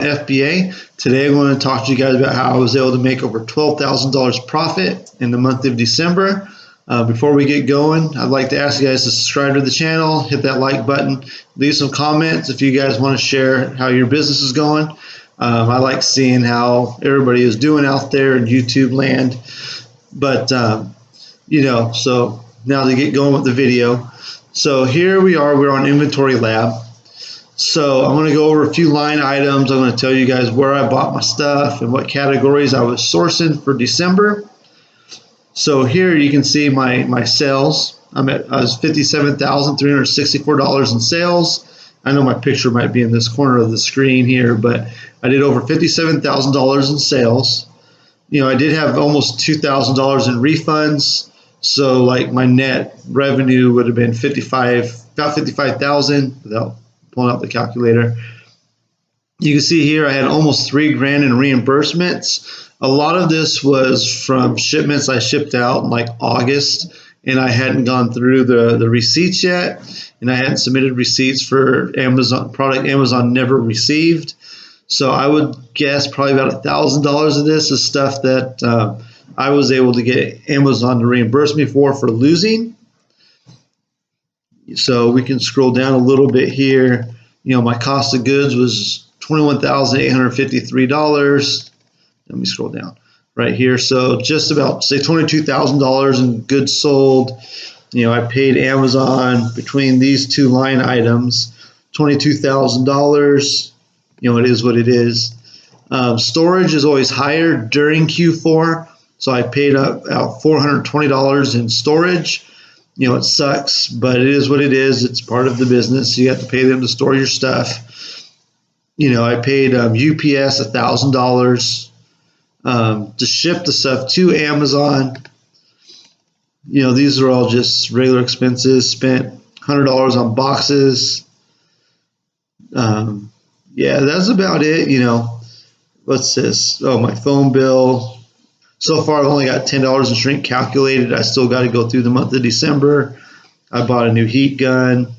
FBA. Today I'm going to talk to you guys about how I was able to make over $12,000 profit in the month of December. Before we get going, I'd like to ask you guys to subscribe to the channel, hit that like button, leave some comments if you guys want to share how your business is going. I like seeing how everybody is doing out there in YouTube land. But, so now to get going with the video. So here we are, we're on Inventory Lab. So I'm going to go over a few line items. I'm going to tell you guys where I bought my stuff and what categories I was sourcing for December. So here you can see my sales. I was $57,364 in sales. I know my picture might be in this corner of the screen here, but I did over $57,000 in sales. I did have almost $2,000 in refunds. So like my net revenue would have been about $55,000 without pulling out the calculator. You can see here I had almost $3,000 in reimbursements. A lot of this was from shipments I shipped out in like August, and I hadn't gone through the receipts yet, and I hadn't submitted receipts for product Amazon never received. So I would guess probably about $1,000 of this is stuff that I was able to get Amazon to reimburse me for losing. So we can scroll down a little bit here. My cost of goods was $21,853. Let me scroll down right here. So just about, say, $22,000 in goods sold. I paid Amazon between these two line items, $22,000. It is what it is. Storage is always higher during Q4. So I paid out $420 in storage. It sucks, but it is what it is. It's part of the business. You have to pay them to store your stuff. I paid UPS $1,000 to ship the stuff to Amazon. These are all just regular expenses. Spent $100 on boxes. That's about it. What's this? Oh, my phone bill. So far, I've only got $10 in shrink calculated. I still got to go through the month of December. I bought a new heat gun.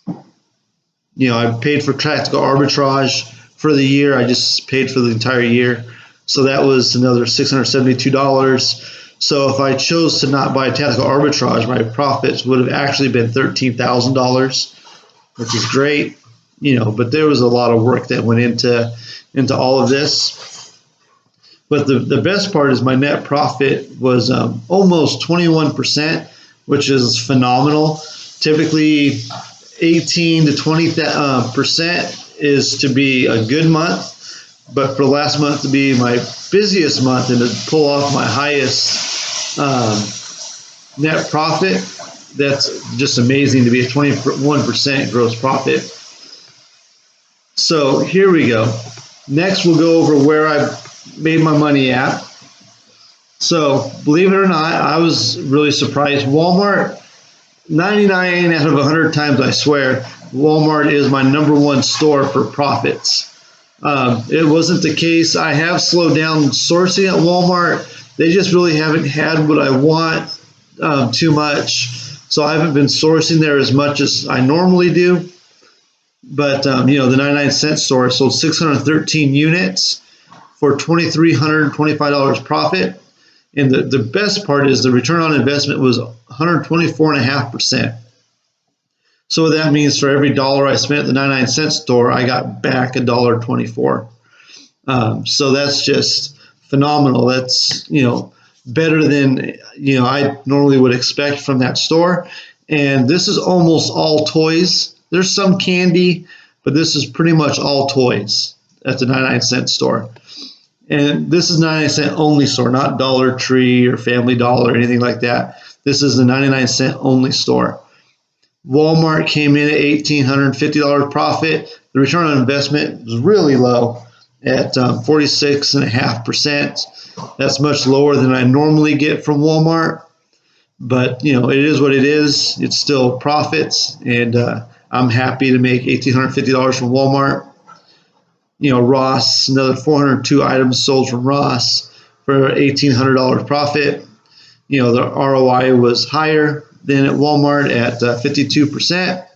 I paid for Tactical Arbitrage for the year. I just paid for the entire year. So that was another $672. So if I chose to not buy Tactical Arbitrage, my profits would have actually been $13,000, which is great. But there was a lot of work that went into all of this. But the best part is my net profit was almost 21%, which is phenomenal. Typically, 18 to 20% is to be a good month. But for last month to be my busiest month and to pull off my highest net profit, that's just amazing to be a 21% gross profit. So here we go. Next, we'll go over where I made my money at. So believe it or not, I was really surprised. Walmart, 99 out of 100 times, I swear, Walmart is my number one store for profits. It wasn't the case. I have slowed down sourcing at Walmart. They just really haven't had what I want too much. So I haven't been sourcing there as much as I normally do. But, the 99-cent store sold 613 units for $2,325 profit. And the best part is the return on investment was 124.5%. So what that means, for every dollar I spent at the 99-cent store, I got back $1.24. So that's just phenomenal. That's, better than, I normally would expect from that store. And this is almost all toys. There's some candy, but this is pretty much all toys at the 99-cent store. And this is 99-cent only store, not Dollar Tree or Family Dollar or anything like that. This is the 99-cent only store. Walmart came in at $1,850 profit. The return on investment was really low at 46.5%. That's much lower than I normally get from Walmart. But, it is what it is. It's still profits. And I'm happy to make $1,850 from Walmart. Ross, another 402 items sold from Ross for $1,800 profit. The ROI was higher than at Walmart at 52%.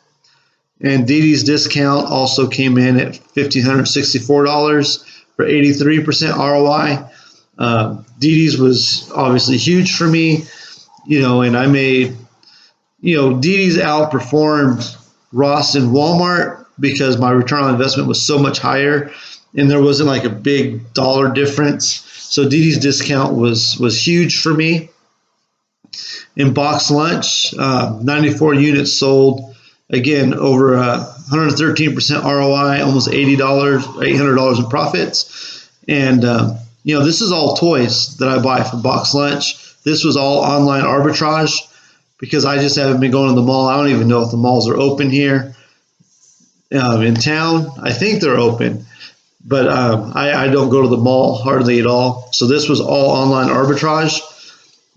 And Didi's discount also came in at $1,564 for 83% ROI. Didi's was obviously huge for me, and I made, Didi's outperformed Ross and Walmart because my return on investment was so much higher and there wasn't like a big dollar difference. So Didi's discount was huge for me. In box lunch, 94 units sold. Again, over 113% ROI, almost $800 in profits. And, this is all toys that I buy from box lunch. This was all online arbitrage because I just haven't been going to the mall. I don't even know if the malls are open here in town. I think they're open, but I don't go to the mall hardly at all. So this was all online arbitrage.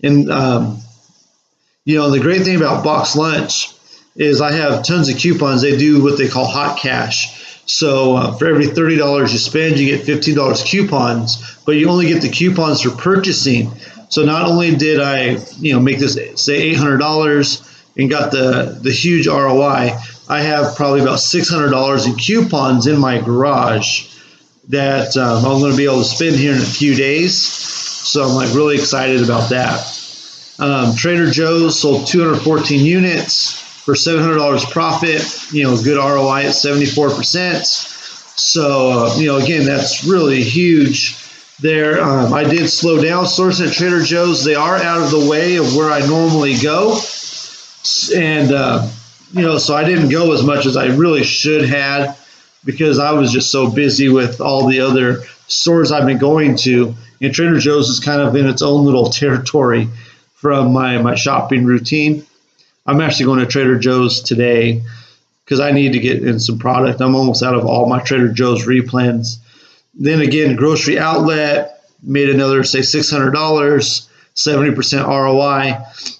And, the great thing about box lunch is I have tons of coupons. They do what they call hot cash. So for every $30 you spend, you get $15 coupons, but you only get the coupons for purchasing. So not only did I, make this say $800 and got the huge ROI, I have probably about $600 in coupons in my garage that I'm going to be able to spend here in a few days. So I'm like really excited about that. Trader Joe's sold 214 units for $700 profit, good ROI at 74%. So, again, that's really huge there. I did slow down sourcing at Trader Joe's. They are out of the way of where I normally go. And, so I didn't go as much as I really should have because I was just so busy with all the other stores I've been going to. And Trader Joe's is kind of in its own little territory from my shopping routine. I'm actually going to Trader Joe's today because I need to get in some product. I'm almost out of all my Trader Joe's replans. Then again, Grocery Outlet made another, say, $600, 70% ROI.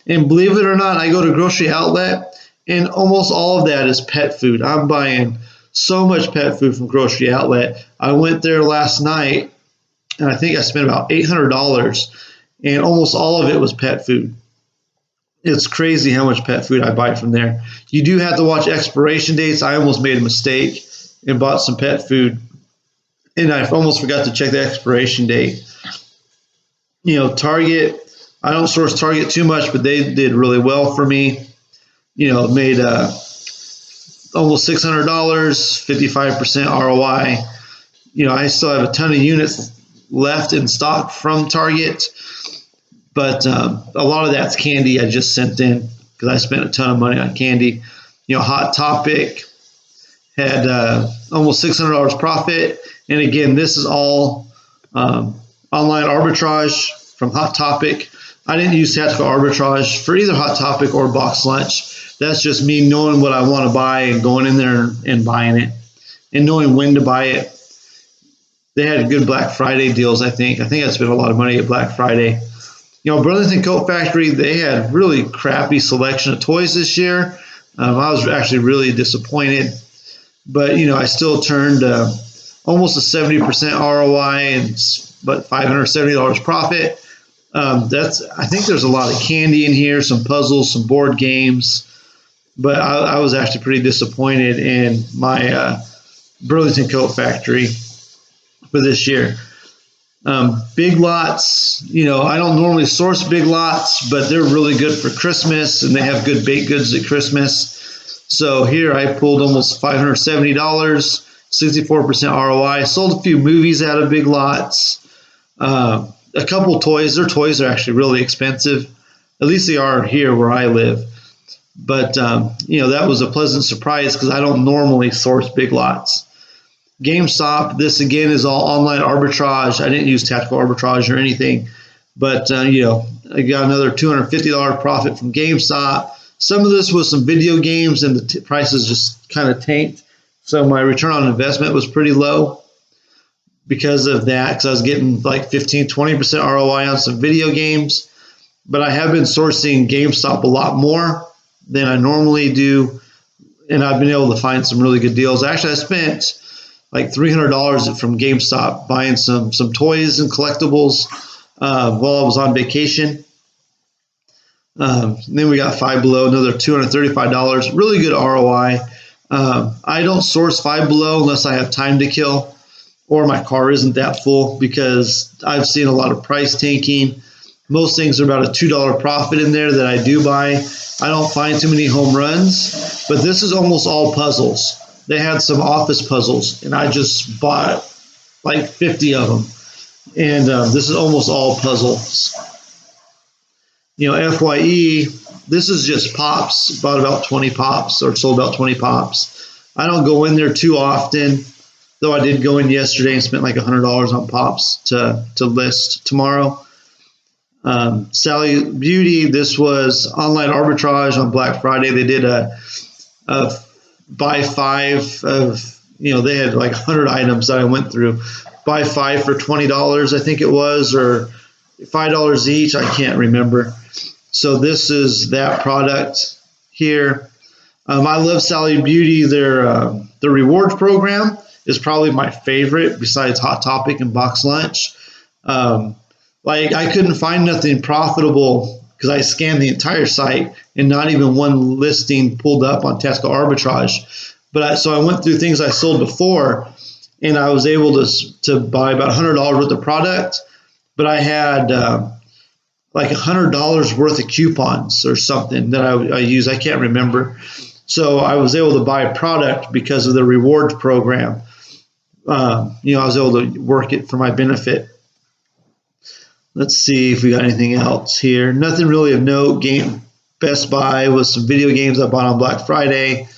And believe it or not, I go to Grocery Outlet and almost all of that is pet food. I'm buying so much pet food from Grocery Outlet. I went there last night and I think I spent about $800 and almost all of it was pet food. It's crazy how much pet food I buy from there. You do have to watch expiration dates. I almost made a mistake and bought some pet food, and I almost forgot to check the expiration date. Target, I don't source Target too much, but they did really well for me. Made almost $600, 55% ROI. I still have a ton of units left in stock from Target. But a lot of that's candy I just sent in because I spent a ton of money on candy. Hot Topic had almost $600 profit. And again, this is all online arbitrage from Hot Topic. I didn't use tactical arbitrage for either Hot Topic or box lunch. That's just me knowing what I want to buy and going in there and buying it and knowing when to buy it. They had good Black Friday deals, I think. I spent a lot of money at Black Friday. Burlington Coat Factory, they had really crappy selection of toys this year. I was actually really disappointed. But, I still turned almost a 70% ROI and but $570 profit. I think there's a lot of candy in here, some puzzles, some board games. But I was actually pretty disappointed in my Burlington Coat Factory for this year. Big Lots, I don't normally source Big Lots, but they're really good for Christmas and they have good baked goods at Christmas. So here I pulled almost $570, 64% ROI. Sold a few movies out of Big Lots. A couple toys. Their toys are actually really expensive. At least they are here where I live. But, that was a pleasant surprise because I don't normally source Big Lots. GameStop, this again is all online arbitrage. I didn't use tactical arbitrage or anything, but I got another $250 profit from GameStop. Some of this was some video games and the prices just kind of tanked. So my return on investment was pretty low because of that, because I was getting like 15, 20% ROI on some video games. But I have been sourcing GameStop a lot more than I normally do, and I've been able to find some really good deals. Actually, I spent like $300 from GameStop buying some toys and collectibles while I was on vacation. Then we got Five Below, another $235. Really good ROI. I don't source Five Below unless I have time to kill or my car isn't that full, because I've seen a lot of price tanking. Most things are about a $2 profit in there that I do buy. I don't find too many home runs, but this is almost all puzzles. They had some office puzzles, and I just bought like 50 of them. And this is almost all puzzles. FYE, this is just pops. Bought about 20 pops, or sold about 20 pops. I don't go in there too often, though I did go in yesterday and spent like $100 on pops to list tomorrow. Sally Beauty, this was online arbitrage on Black Friday. They did a buy 5 of, they had like 100 items that I went through. Buy 5 for $20, I think it was, or $5 each. I can't remember. So this is that product here. I love Sally Beauty. Their rewards program is probably my favorite besides Hot Topic and Box Lunch. Like, I couldn't find nothing profitable because I scanned the entire site and not even one listing pulled up on Tesco Arbitrage. So I went through things I sold before, and I was able to buy about $100 worth of product, but I had like $100 worth of coupons or something that I use. I can't remember. So I was able to buy a product because of the rewards program. I was able to work it for my benefit. Let's see if we got anything else here. Nothing really of note. Best Buy was some video games I bought on Black Friday,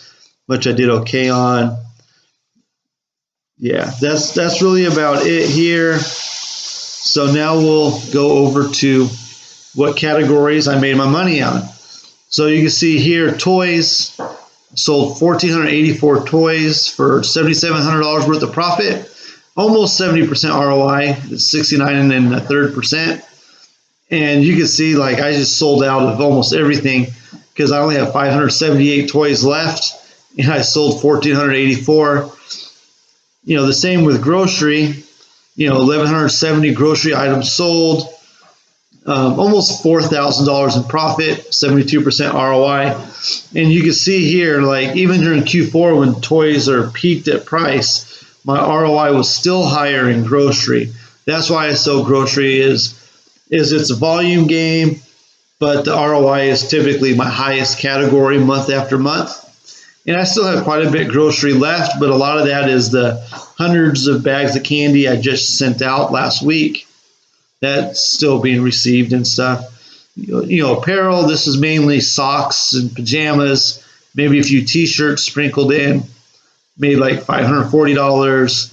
which I did okay on. Yeah, that's really about it here. So now we'll go over to what categories I made my money on. So you can see here, toys. Sold 1,484 toys for $7,700 worth of profit. Almost 70% ROI. It's 69 and a third percent. And you can see, like, I just sold out of almost everything because I only have 578 toys left, and I sold 1,484. The same with grocery. 1,170 grocery items sold. Almost $4,000 in profit, 72% ROI. And you can see here, like, even during Q4 when toys are peaked at price, my ROI was still higher in grocery. That's why I sell grocery is it's a volume game, but the ROI is typically my highest category month after month. And I still have quite a bit grocery left, but a lot of that is the hundreds of bags of candy I just sent out last week. That's still being received and stuff. Apparel, this is mainly socks and pajamas, maybe a few t-shirts sprinkled in, made like $540.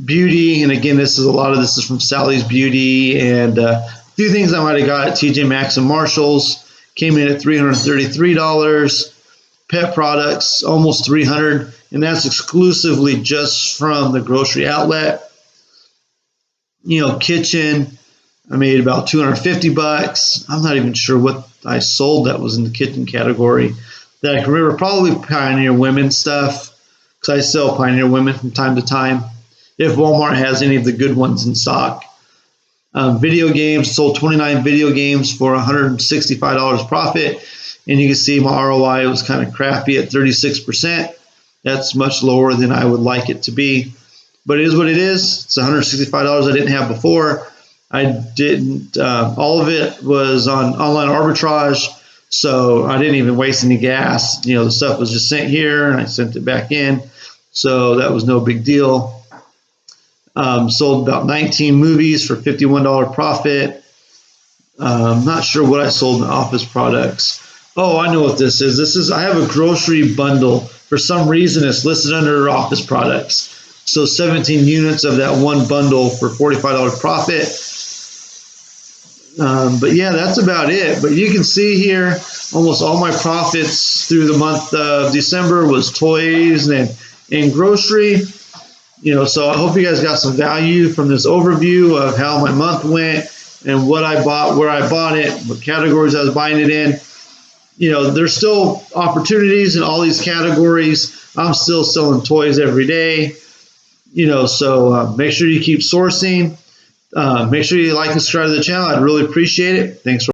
Beauty, and again, a lot of this is from Sally's Beauty, and a few things I might have got at TJ Maxx and Marshalls came in at $333. Pet products, almost $300, and that's exclusively just from the grocery outlet. Kitchen, I made about $250. I'm not even sure what I sold that was in the kitchen category that I can remember. Probably Pioneer Women stuff, because I sell Pioneer Women from time to time, if Walmart has any of the good ones in stock. Video games, sold 29 video games for $165 profit, and you can see my ROI was kind of crappy at 36%. That's much lower than I would like it to be, but it is what it is. It's $165 I didn't have before. I didn't, all of it was on online arbitrage, so I didn't even waste any gas. The stuff was just sent here, and I sent it back in, so that was no big deal. Sold about 19 movies for $51 profit. I'm not sure what I sold in office products. Oh, I know what this is. I have a grocery bundle. For some reason, it's listed under office products. So 17 units of that one bundle for $45 profit. But yeah, that's about it. But you can see here, almost all my profits through the month of December was toys and grocery. So I hope you guys got some value from this overview of how my month went and what I bought, where I bought it, what categories I was buying it in. There's still opportunities in all these categories. I'm still selling toys every day. So make sure you keep sourcing. Make sure you like and subscribe to the channel. I'd really appreciate it. Thanks for